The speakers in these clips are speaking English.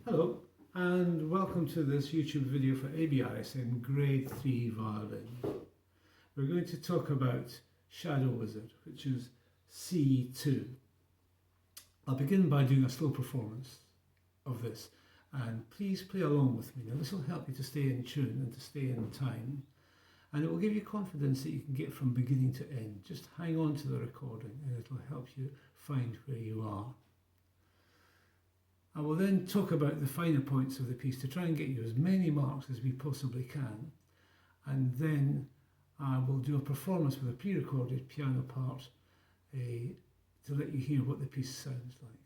Hello and welcome to this YouTube video for Abrsm Grade 3 Violin. We're going to talk about Shadow Wizard, which is C2. I'll begin by doing a slow performance of this, and please play along with me. Now this will help you to stay in tune and to stay in time, and it will give you confidence that you can get from beginning to end. Just hang on to the recording and it will help you find where you are. I will then talk about the finer points of the piece to try and get you as many marks as we possibly can, and then I will do a performance with a pre-recorded piano part to let you hear what the piece sounds like.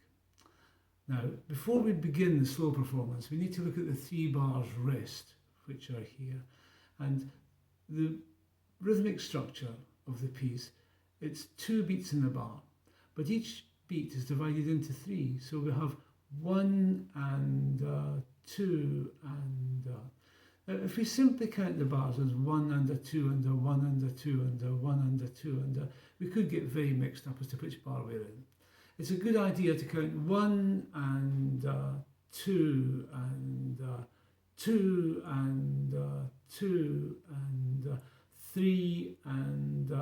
Now, before we begin the slow performance, we need to look at the 3 bars rest, which are here, and the rhythmic structure of the piece. It's 2 beats in the bar, but each beat is divided into 3, so we have 1 and 2 and if we simply count the bars as 1 and a 2 and a 1 and a 2 and a 1 and a 2 and we could get very mixed up as to which bar we're in. It's a good idea to count 1 and 2 and 2 and 2 and 3 and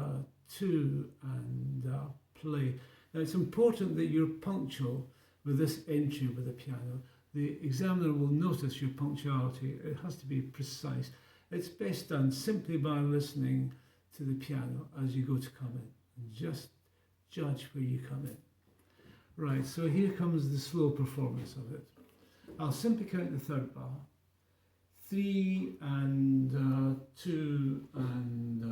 2 and play. Now it's important that you're punctual with this entry with the piano. The examiner will notice your punctuality. It has to be precise. It's best done simply by listening to the piano as you go to come in, and just judge where you come in. Right, so here comes the slow performance of it. I'll simply count the 3rd bar. 3 and 2 and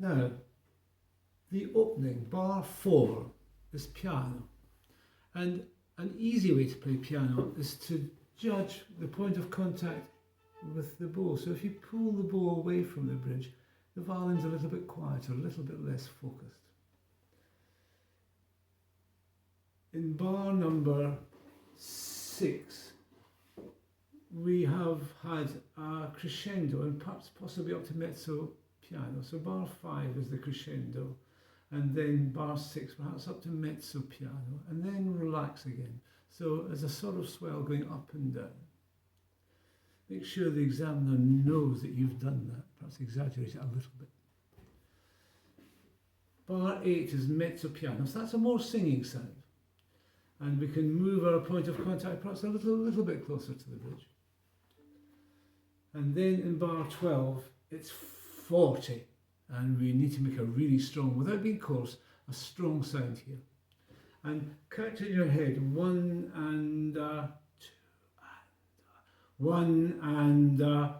now, the opening, bar 4, is piano. And an easy way to play piano is to judge the point of contact with the bow. So if you pull the bow away from the bridge, the violin's a little bit quieter, a little bit less focused. In bar number 6, we have had a crescendo and perhaps possibly up to mezzo piano. So bar 5 is the crescendo, and then bar 6 perhaps up to mezzo piano, and then relax again. So there's a sort of swell going up and down. Make sure the examiner knows that you've done that, perhaps exaggerate it a little bit. Bar 8 is mezzo piano, so that's a more singing sound. And we can move our point of contact perhaps a little bit closer to the bridge. And then in bar 12, it's 40, and we need to make a really strong, without being coarse, a strong sound here. And count in your head 1 and 2 and 1 and 2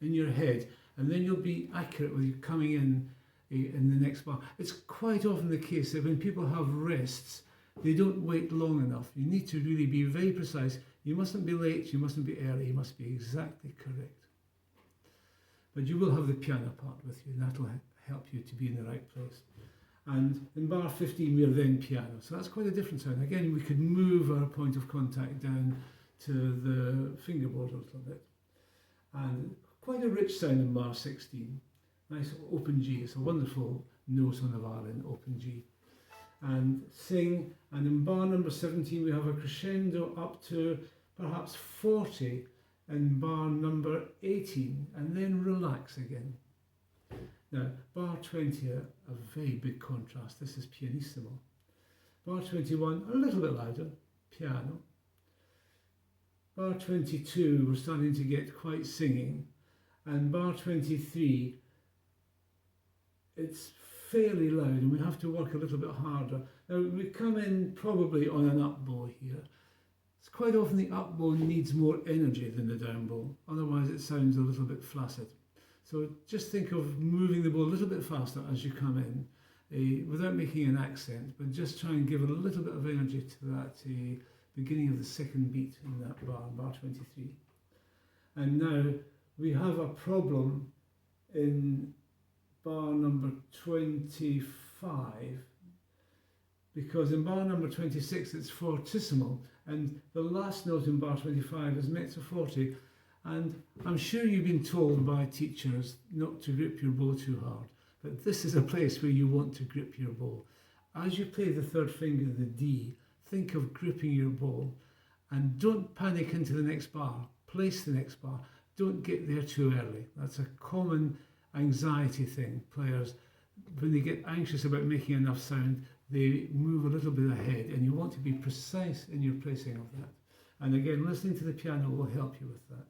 in your head, and then you'll be accurate with you coming in the next bar. It's quite often the case that when people have rests, they don't wait long enough. You need to really be very precise. You mustn't be late, you mustn't be early, you must be exactly correct. But you will have the piano part with you, and that'll help you to be in the right place. And in bar 15 we are then piano, so that's quite a different sound. Again, we could move our point of contact down to the fingerboard a little bit. And quite a rich sound in bar 16. Nice open G, it's a wonderful note on the violin, open G. And sing, and in bar number 17 we have a crescendo up to perhaps 40 in bar number 18, and then relax again. Now, bar 20, a very big contrast, this is pianissimo. Bar 21, a little bit louder, piano. Bar 22, we're starting to get quite singing, and bar 23, it's fairly loud and we have to work a little bit harder. Now we come in probably on an up bow here. It's quite often the up bow needs more energy than the down bow, otherwise it sounds a little bit flaccid. So just think of moving the bow a little bit faster as you come in, without making an accent, but just try and give a little bit of energy to that beginning of the second beat in that bar, bar 23. And now we have a problem in bar number 25, because in bar number 26 it's fortissimo, and the last note in bar 25 is mezzo forte, and I'm sure you've been told by teachers not to grip your bow too hard, but this is a place where you want to grip your bow. As you play the third finger, the D, think of gripping your bow, and don't panic into the next bar. Place the next bar. Don't get there too early. That's a common anxiety thing. Players, when they get anxious about making enough sound, they move a little bit ahead, and you want to be precise in your placing of that. And again, listening to the piano will help you with that.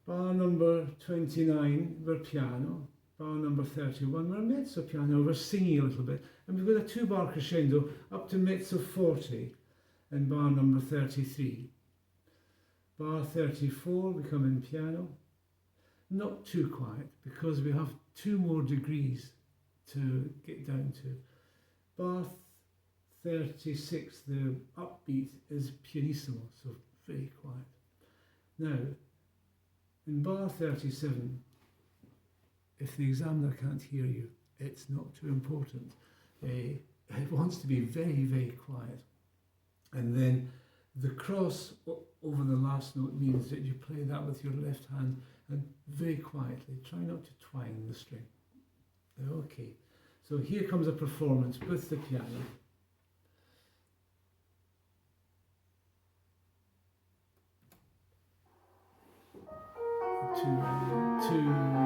Bar number 29, we're piano. Bar number 31, we're mezzo piano, we're singing a little bit. And we've got a 2-bar crescendo up to mezzo forte in bar number 33. Bar 34, we come in piano. Not too quiet, because we have 2 more degrees to get down to. Bar 36, the upbeat is pianissimo, so very quiet. Now, in bar 37, if the examiner can't hear you, it's not too important. It wants to be very, very quiet. And then the cross over the last note means that you play that with your left hand and very quietly. Try not to twang the string. Okay, so here comes a performance with the piano. Two,